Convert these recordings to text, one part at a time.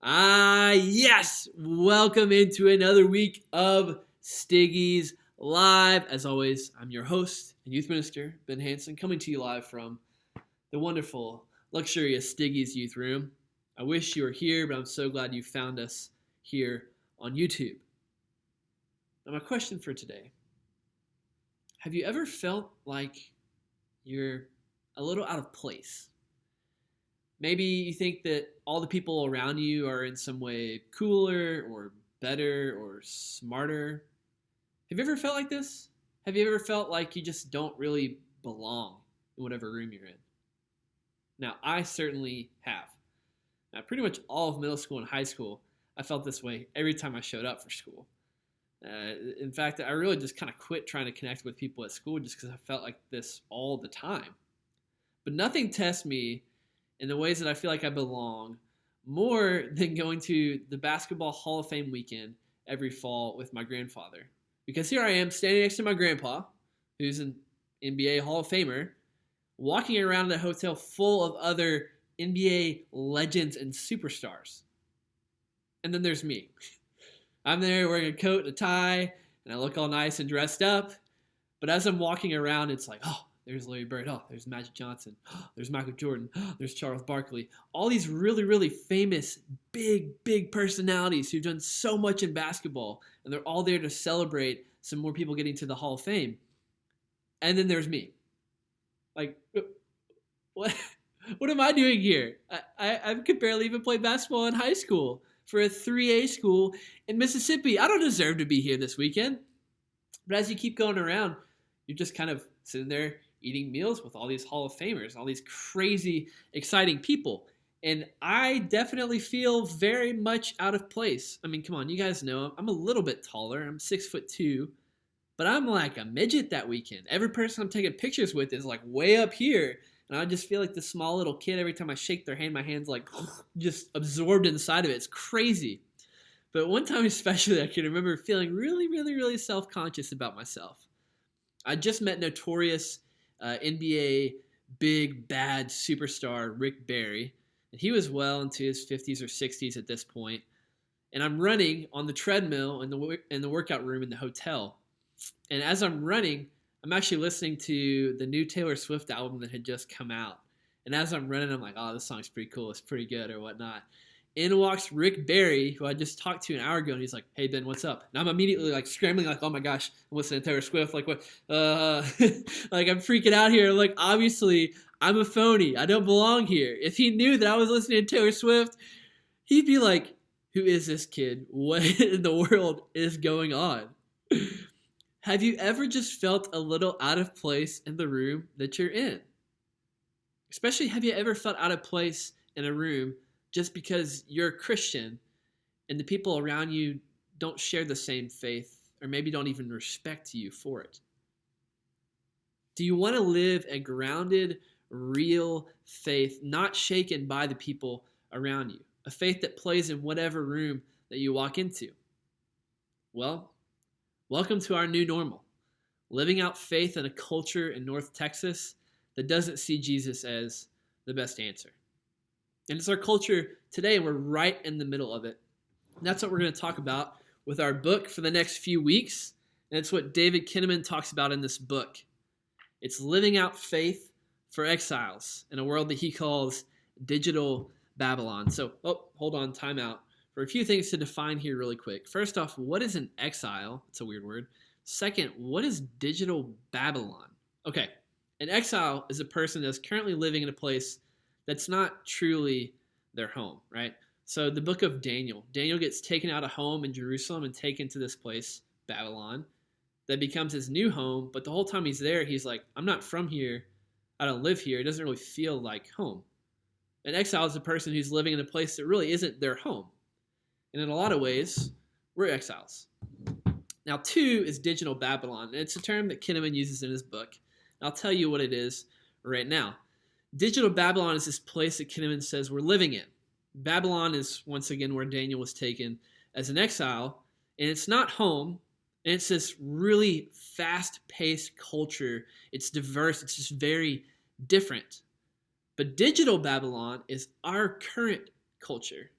Yes! Welcome into another week of STYGIES Live. As always, I'm your host and youth minister, Ben Hanson, coming to you live from the wonderful, luxurious STYGIES Youth Room. I wish you were here, but I'm so glad you found us here on YouTube. Now, my question for today: have you ever felt like you're a little out of place? Maybe you think that all the people around you are in some way cooler or better or smarter. Have you ever felt like this? Have you ever felt like you just don't really belong in whatever room you're in? Now, I certainly have. Now, pretty much all of middle school and high school, I felt this way every time I showed up for school. In fact, I really just kind of quit trying to connect with people at school just because I felt like this all the time. But nothing tests me in the ways that I feel like I belong more than going to the Basketball Hall of Fame weekend every fall with my grandfather. Because here I am standing next to my grandpa, who's an NBA Hall of Famer, walking around a hotel full of other NBA legends and superstars. And then there's me. I'm there wearing a coat and a tie, and I look all nice and dressed up. But as I'm walking around, it's like, oh, there's Larry Bird. Oh, there's Magic Johnson. Oh, there's Michael Jordan. Oh, there's Charles Barkley. All these really, really famous, big personalities who've done so much in basketball. And they're all there to celebrate some more people getting to the Hall of Fame. And then there's me. Like, what? What am I doing here? I could barely even play basketball in high school for a 3A school in Mississippi. I don't deserve to be here this weekend. But as you keep going around, you're just kind of sitting there eating meals with all these Hall of Famers, all these crazy, exciting people. And I definitely feel very much out of place. I mean, come on, you guys know I'm a little bit taller. I'm 6'2", but I'm like a midget that weekend. Every person I'm taking pictures with is like way up here. And I just feel like this small little kid every time I shake their hand, my hand's like just absorbed inside of it. It's crazy. But one time especially, I can remember feeling really self-conscious about myself. I just met notorious NBA big bad superstar Rick Barry. And he was well into his 50s or 60s at this point. And I'm running on the treadmill in the workout room in the hotel. And as I'm running, I'm actually listening to the new Taylor Swift album that had just come out. And as I'm running, I'm like, oh, this song's pretty cool. It's pretty good or whatnot. In walks Rick Barry, who I just talked to an hour ago, and he's like, hey, Ben, what's up? And I'm immediately like scrambling, like, oh my gosh, I'm listening to Taylor Swift. Like, what? Like, I'm freaking out here. Like, obviously, I'm a phony. I don't belong here. If he knew that I was listening to Taylor Swift, he'd be like, who is this kid? What in the world is going on? Have you ever just felt a little out of place in the room that you're in? Especially, have you ever felt out of place in a room just because you're a Christian and the people around you don't share the same faith or maybe don't even respect you for it? Do you want to live a grounded, real faith, not shaken by the people around you? A faith that plays in whatever room that you walk into? Well, welcome to our new normal. Living out faith in a culture in North Texas that doesn't see Jesus as the best answer. And it's our culture today, and we're right in the middle of it. And that's what we're going to talk about with our book for the next few weeks. And it's what David Kinnaman talks about in this book. It's living out faith for exiles in a world that he calls digital Babylon. So, hold on, time out. For a few things to define here really quick. First off, what is an exile? It's a weird word. Second, what is digital Babylon? Okay, an exile is a person that's currently living in a place that's not truly their home, right? So the book of Daniel gets taken out of home in Jerusalem and taken to this place, Babylon, that becomes his new home. But the whole time he's there, he's like, I'm not from here. I don't live here. It doesn't really feel like home. An exile is a person who's living in a place that really isn't their home. And in a lot of ways, we're exiles. Now, 2 is digital Babylon. And it's a term that Kinnaman uses in his book. And I'll tell you what it is right now. Digital Babylon is this place that Kinnaman says we're living in. Babylon is, once again, where Daniel was taken as an exile. And it's not home. And it's this really fast-paced culture. It's diverse. It's just very different. But digital Babylon is our current culture.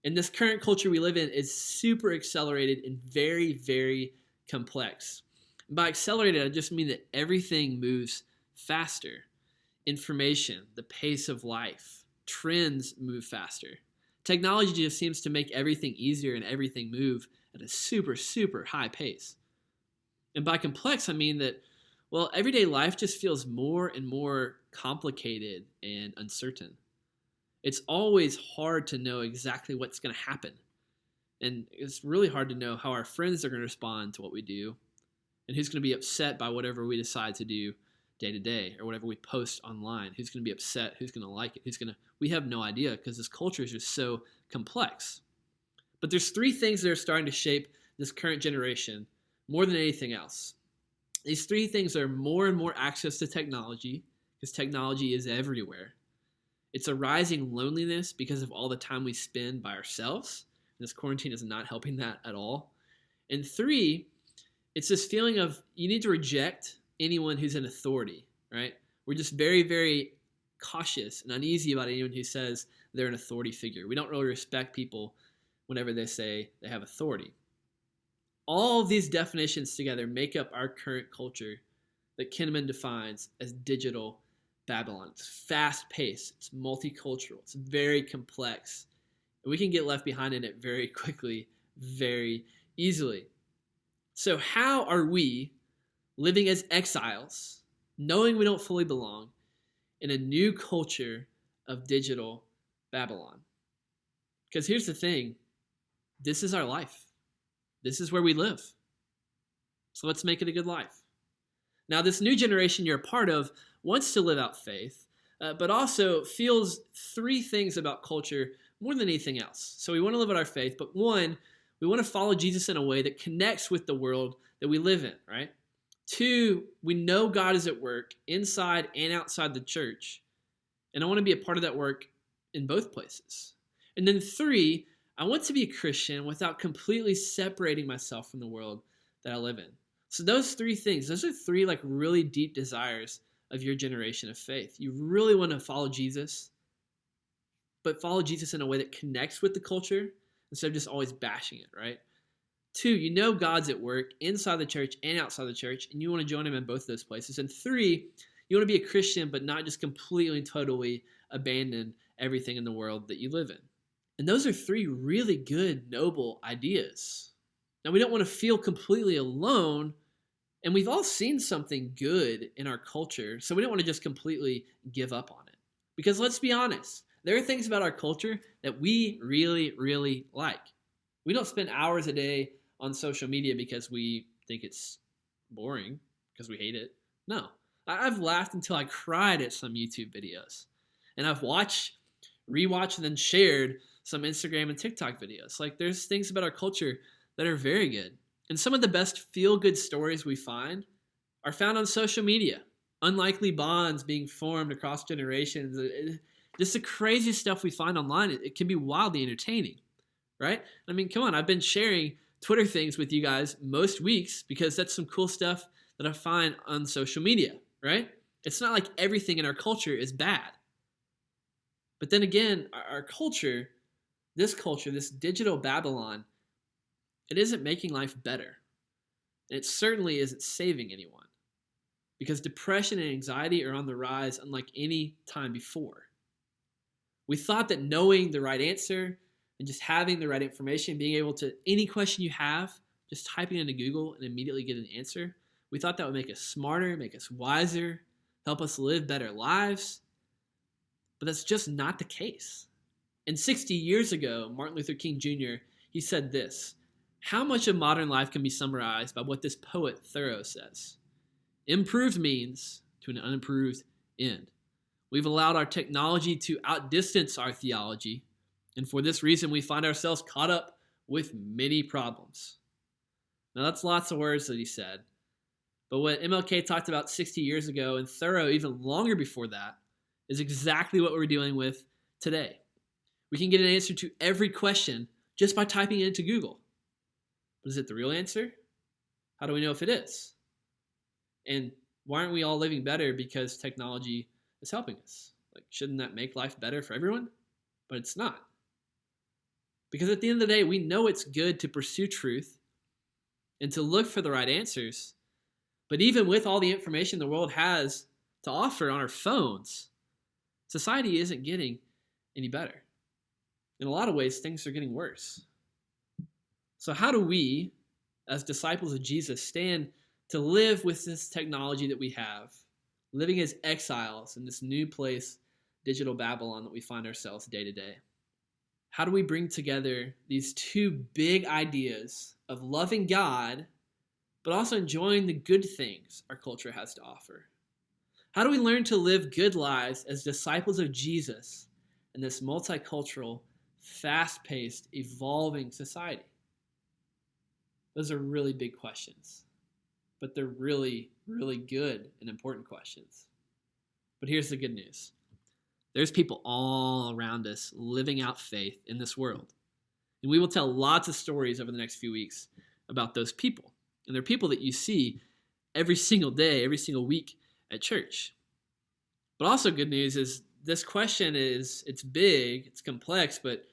And this current culture we live in is super accelerated and very, very complex. By accelerated, I just mean that everything moves faster. Information, the pace of life, trends move faster. Technology just seems to make everything easier and everything move at a super, super high pace. And by complex, I mean that, well, everyday life just feels more and more complicated and uncertain. It's always hard to know exactly what's going to happen. And it's really hard to know how our friends are going to respond to what we do and who's going to be upset by whatever we decide to do day to day or whatever we post online. Who's going to be upset? Who's going to like it? We have no idea because this culture is just so complex. But there's three things that are starting to shape this current generation more than anything else. These three things are more and more access to technology because technology is everywhere. It's a rising loneliness because of all the time we spend by ourselves. And this quarantine is not helping that at all. And three, it's this feeling of you need to reject anyone who's in authority, right? We're just very, very cautious and uneasy about anyone who says they're an authority figure. We don't really respect people whenever they say they have authority. All of these definitions together make up our current culture that Kinnaman defines as digital Babylon. It's fast-paced, it's multicultural, it's very complex, and we can get left behind in it very quickly, very easily. So how are we living as exiles, knowing we don't fully belong, in a new culture of digital Babylon? Because here's the thing, this is our life. This is where we live. So let's make it a good life. Now, this new generation you're a part of wants to live out faith, but also feels three things about culture more than anything else. So we want to live out our faith, but one, we want to follow Jesus in a way that connects with the world that we live in, right? Two, we know God is at work inside and outside the church, and I want to be a part of that work in both places. And then three, I want to be a Christian without completely separating myself from the world that I live in. So those three things, those are three like really deep desires of your generation of faith. You really want to follow Jesus, but follow Jesus in a way that connects with the culture instead of just always bashing it, right? Two, you know God's at work inside the church and outside the church, and you want to join him in both those places. And three, you want to be a Christian, but not just completely and totally abandon everything in the world that you live in. And those are three really good, noble ideas. Now, we don't want to feel completely alone, and we've all seen something good in our culture, so we don't want to just completely give up on it. Because let's be honest, there are things about our culture that we really, really like. We don't spend hours a day on social media because we think it's boring, because we hate it. No. I've laughed until I cried at some YouTube videos. And I've watched, rewatched, and then shared some Instagram and TikTok videos. Like, there's things about our culture that are very good. And some of the best feel-good stories we find are found on social media. Unlikely bonds being formed across generations. Just the crazy stuff we find online, it can be wildly entertaining, right? I mean, come on, I've been sharing Twitter things with you guys most weeks because that's some cool stuff that I find on social media, right? It's not like everything in our culture is bad. But then again, our culture, this digital Babylon, it isn't making life better. And it certainly isn't saving anyone. Because depression and anxiety are on the rise unlike any time before. We thought that knowing the right answer and just having the right information, being able to, any question you have, just typing into Google and immediately get an answer, we thought that would make us smarter, make us wiser, help us live better lives. But that's just not the case. And 60 years ago, Martin Luther King Jr., he said this: how much of modern life can be summarized by what this poet Thoreau says? Improved means to an unimproved end. We've allowed our technology to outdistance our theology, and for this reason we find ourselves caught up with many problems. Now that's lots of words that he said, but what MLK talked about 60 years ago, and Thoreau even longer before that, is exactly what we're dealing with today. We can get an answer to every question just by typing it into Google. But is it the real answer? How do we know if it is? And why aren't we all living better because technology is helping us? Like, shouldn't that make life better for everyone? But it's not. Because at the end of the day, we know it's good to pursue truth and to look for the right answers. But even with all the information the world has to offer on our phones, society isn't getting any better. In a lot of ways, things are getting worse. So how do we, as disciples of Jesus, stand to live with this technology that we have, living as exiles in this new place, digital Babylon, that we find ourselves day to day? How do we bring together these two big ideas of loving God, but also enjoying the good things our culture has to offer? How do we learn to live good lives as disciples of Jesus in this multicultural, fast-paced, evolving society? Those are really big questions, but they're really, really good and important questions. But here's the good news. There's people all around us living out faith in this world. And we will tell lots of stories over the next few weeks about those people. And they're people that you see every single day, every single week at church. But also good news is this question it's big, it's complex, but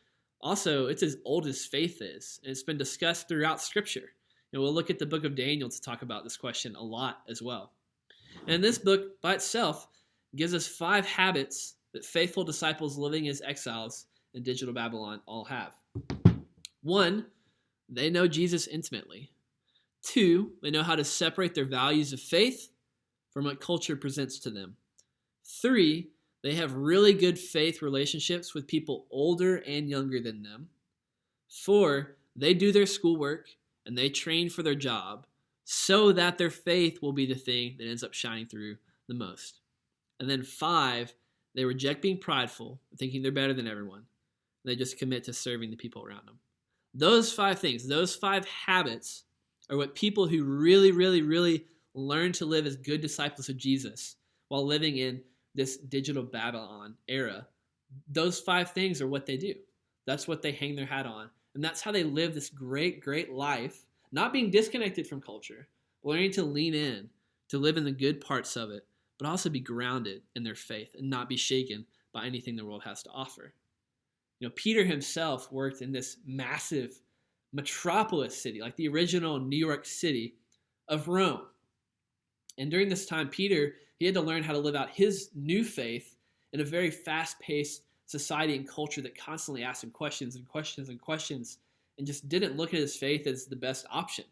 also it's as old as faith is. And it's been discussed throughout Scripture. And we'll look at the book of Daniel to talk about this question a lot as well. And this book by itself gives us 5 habits that faithful disciples living as exiles in digital Babylon all have. 1, they know Jesus intimately. 2, they know how to separate their values of faith from what culture presents to them. 3, they have really good faith relationships with people older and younger than them. 4, they do their schoolwork and they train for their job so that their faith will be the thing that ends up shining through the most. And then 5, they reject being prideful, thinking they're better than everyone. They just commit to serving the people around them. Those 5 things, those 5 habits are what people who really, really, really learn to live as good disciples of Jesus while living in this digital Babylon era, those 5 things are what they do. That's what they hang their hat on. And that's how they live this great, great life, not being disconnected from culture, learning to lean in, to live in the good parts of it, but also be grounded in their faith and not be shaken by anything the world has to offer. You know, Peter himself worked in this massive metropolis city, like the original New York City of Rome. And during this time, Peter, he had to learn how to live out his new faith in a very fast-paced society and culture that constantly asked him questions and questions and questions and just didn't look at his faith as the best option.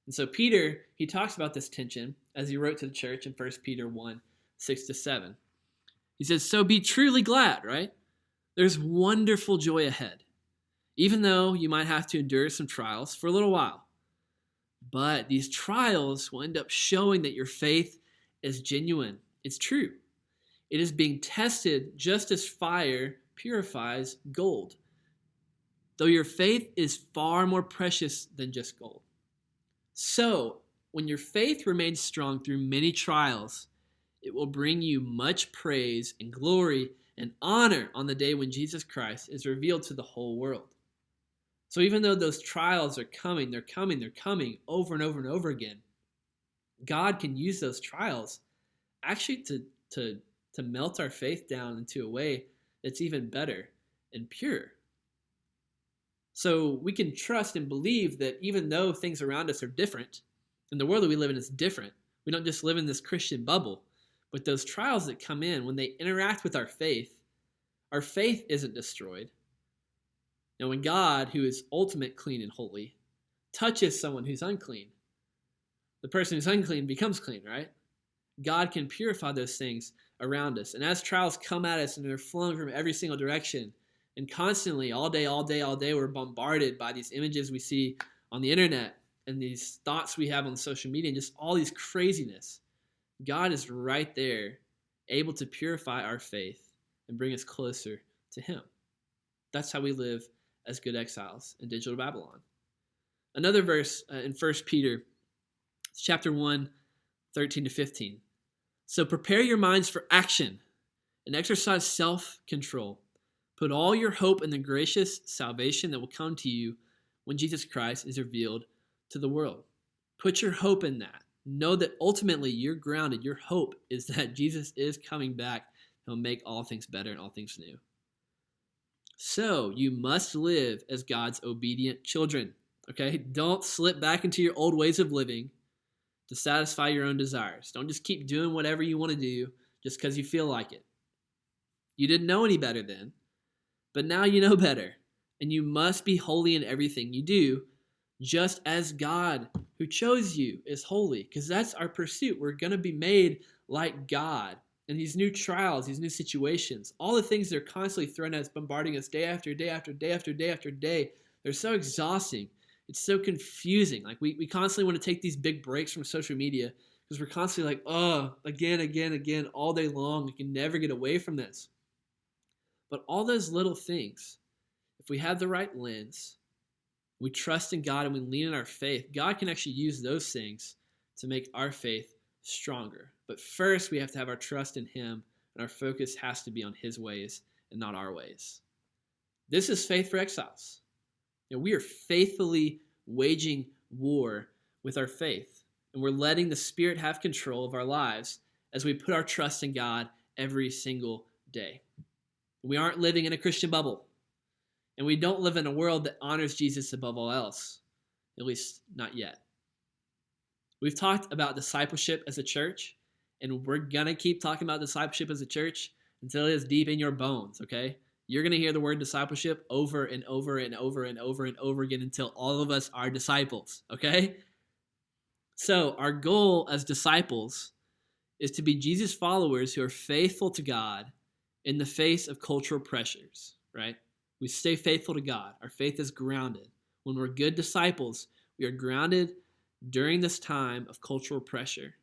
And so Peter, he talks about this tension as he wrote to the church in 1 Peter 1, 6-7. He says, "So be truly glad," right? "There's wonderful joy ahead, even though you might have to endure some trials for a little while. But these trials will end up showing that your faith is genuine. It's true. It is being tested just as fire purifies gold, though your faith is far more precious than just gold. So, when your faith remains strong through many trials, it will bring you much praise and glory and honor on the day when Jesus Christ is revealed to the whole world." So even though those trials are coming, they're coming over and over and over again, God can use those trials actually to melt our faith down into a way that's even better and pure. So we can trust and believe that even though things around us are different, and the world that we live in is different, we don't just live in this Christian bubble, but those trials that come in, when they interact with our faith isn't destroyed. Now, when God, who is ultimate clean and holy, touches someone who's unclean, the person who's unclean becomes clean, right? God can purify those things around us. And as trials come at us and they're flowing from every single direction, and constantly, all day, we're bombarded by these images we see on the internet and these thoughts we have on social media and just all these craziness, God is right there, able to purify our faith and bring us closer to Him. That's how we live as good exiles in digital Babylon. Another verse in 1 Peter, chapter 1, 13-15. "So prepare your minds for action and exercise self-control. Put all your hope in the gracious salvation that will come to you when Jesus Christ is revealed to the world." Put your hope in that. Know that ultimately you're grounded. Your hope is that Jesus is coming back. He'll make all things better and all things new. So you must live as God's obedient children. Okay? Don't slip back into your old ways of living to satisfy your own desires. Don't just keep doing whatever you want to do just because you feel like it. You didn't know any better then, but now you know better. And you must be holy in everything you do, just as God who chose you is holy, because that's our pursuit. We're going to be made like God. And these new trials, these new situations, all the things that are constantly thrown at us, bombarding us day after day after day after day after day, they're so exhausting. It's so confusing. Like we constantly want to take these big breaks from social media because we're constantly like, oh, again, all day long. We can never get away from this. But all those little things, if we have the right lens, we trust in God and we lean in our faith, God can actually use those things to make our faith stronger. But first, we have to have our trust in Him, and our focus has to be on His ways and not our ways. This is faith for exiles. We are faithfully waging war with our faith, and we're letting the Spirit have control of our lives as we put our trust in God every single day. We aren't living in a Christian bubble, and we don't live in a world that honors Jesus above all else, at least not yet. We've talked about discipleship as a church, and we're going to keep talking about discipleship as a church until it is deep in your bones, okay? You're going to hear the word discipleship over and over and over and over and over again until all of us are disciples, okay? So our goal as disciples is to be Jesus followers who are faithful to God in the face of cultural pressures, right? We stay faithful to God. Our faith is grounded. When we're good disciples, we are grounded during this time of cultural pressure,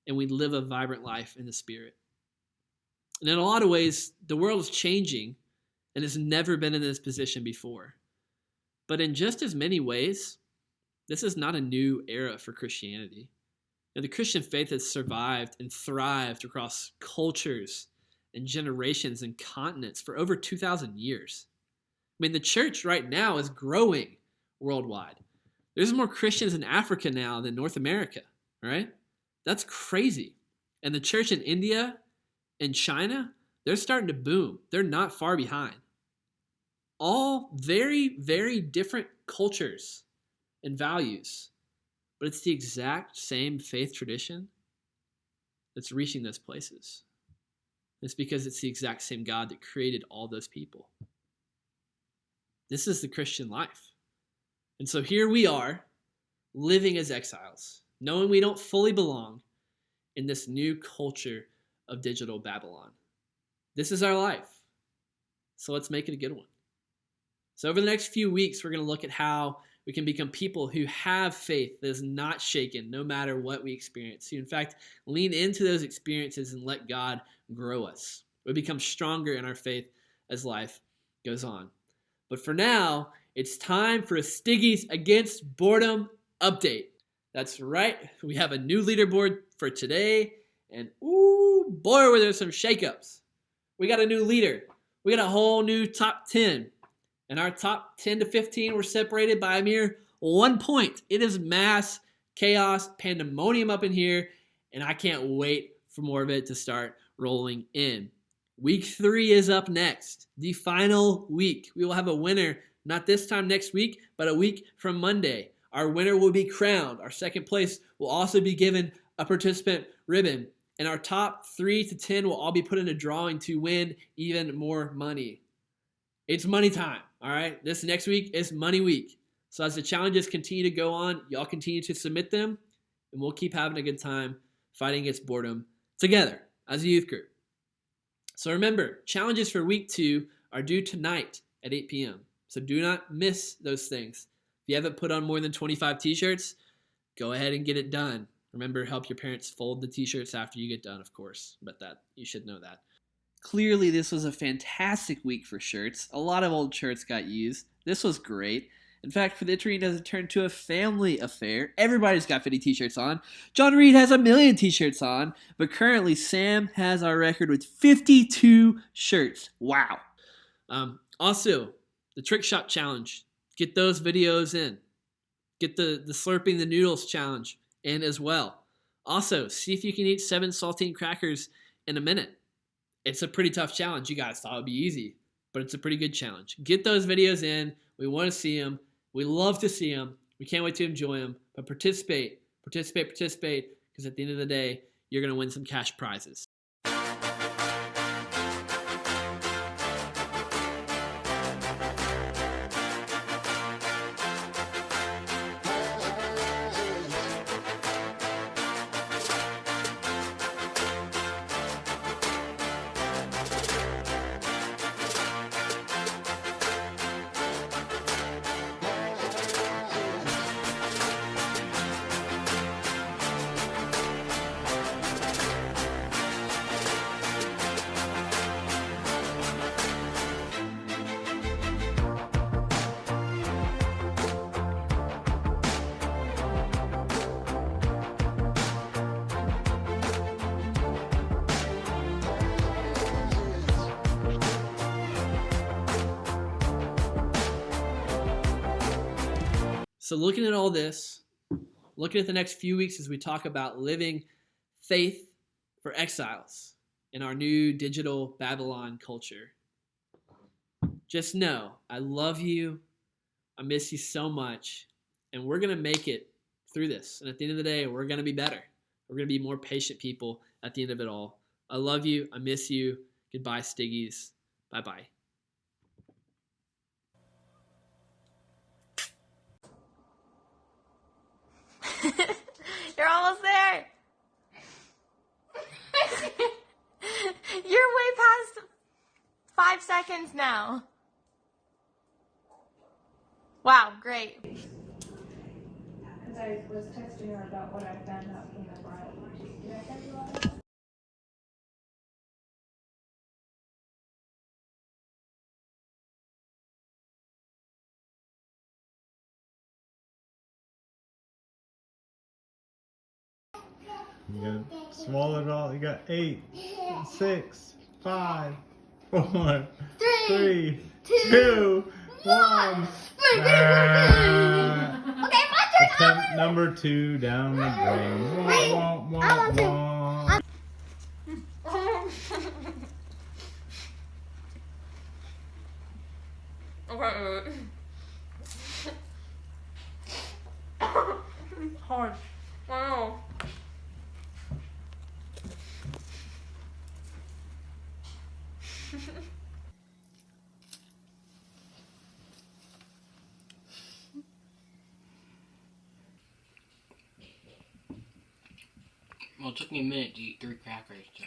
and we live a vibrant life in the Spirit. And in a lot of ways, the world is changing and has never been in this position before. But in just as many ways, this is not a new era for Christianity. The Christian faith has survived and thrived across cultures and generations and continents for over 2,000 years. I mean, the church right now is growing worldwide. There's more Christians in Africa now than North America, right? That's crazy. And the church in India and China, they're starting to boom. They're not far behind. All very, very different cultures and values, but it's the exact same faith tradition that's reaching those places. It's because it's the exact same God that created all those people. This is the Christian life. And so here we are, living as exiles, knowing we don't fully belong in this new culture of digital Babylon. This is our life. So let's make it a good one. So over the next few weeks, we're going to look at how we can become people who have faith that is not shaken no matter what we experience. Who, in fact, lean into those experiences and let God grow us. We become stronger in our faith as life goes on. But for now, it's time for a STYGIES Against Boredom update. That's right. We have a new leaderboard for today. And ooh, boy, were there some shakeups. We got a new leader. We got a whole new top 10. And our top 10 to 15 were separated by a mere 1 point. It is mass chaos, pandemonium up in here. And I can't wait for more of it to start rolling in. Week 3 is up next. The final week. We will have a winner, not this time next week, but a week from Monday. Our winner will be crowned. Our second place will also be given a participant ribbon. And our top 3 to 10 will all be put in a drawing to win even more money. It's money time, all right? This next week is money week. So as the challenges continue to go on, y'all continue to submit them, and we'll keep having a good time fighting against boredom together as a youth group. So remember, challenges for week 2 are due tonight at 8 p.m. So do not miss those things. If you haven't put on more than 25 t-shirts, go ahead and get it done. Remember, help your parents fold the t-shirts after you get done, of course. But that you should know that. Clearly, this was a fantastic week for shirts. A lot of old shirts got used. This was great. In fact, for the Internet has turned to a family affair. Everybody's got 50 t-shirts on. John Reed has 1 million t-shirts on. But currently, Sam has our record with 52 shirts. Wow. Also, the Trick Shot Challenge. Get those videos in. Get the Slurping the Noodles Challenge in as well. Also, see if you can eat 7 saltine crackers in a minute. It's a pretty tough challenge. You guys thought it would be easy. but it's a pretty good challenge. Get those videos in. We want to see them. We love to see them. We can't wait to enjoy them. But participate, because at the end of the day, you're going to win some cash prizes. So looking at all this, looking at the next few weeks as we talk about living faith for exiles in our new digital Babylon culture, just know I love you. I miss you so much. And we're going to make it through this. And at the end of the day, we're going to be better. We're going to be more patient people at the end of it all. I love you. I miss you. Goodbye, Styggies. Bye-bye. You're almost there. You're way past 5 seconds now. Wow, great. Because I was texting her about what I found out from the bride. Did I tell you all that? You got swallow it all. You got 8, 6, 5, 4, 3, 2, 1. Okay, my turn. Attempt number 2 down the drain. Wah, wah, wah, wah. Okay. Hard. Wow. Well, it took me a minute to eat 3 crackers, so.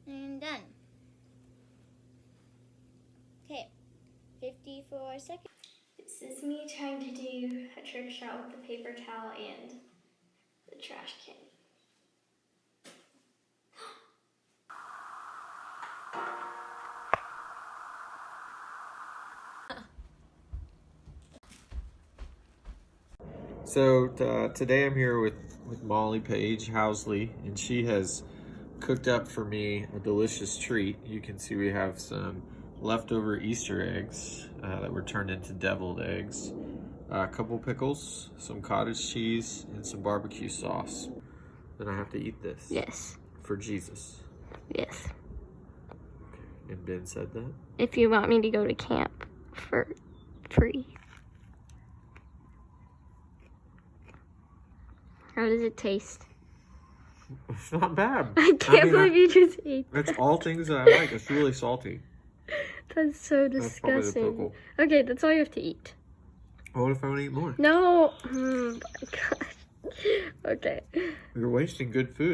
And done. Okay, 54 seconds. This is me trying to do a trick shot with the paper towel and the trash can. So today I'm here with Molly Page Housley, and she has cooked up for me a delicious treat. You can see we have some leftover Easter eggs that were turned into deviled eggs, a couple pickles, some cottage cheese, and some barbecue sauce. Then I have to eat this. Yes. For Jesus. Yes. And Ben said that? If you want me to go to camp for free. How does it taste? It's not bad. I can't believe you just ate that. It's all things that I like. It's really salty. That's so That's probably the disgusting. pickle. Okay, that's all you have to eat. What if I want to eat more? No. Oh my gosh. Okay. You're wasting good food.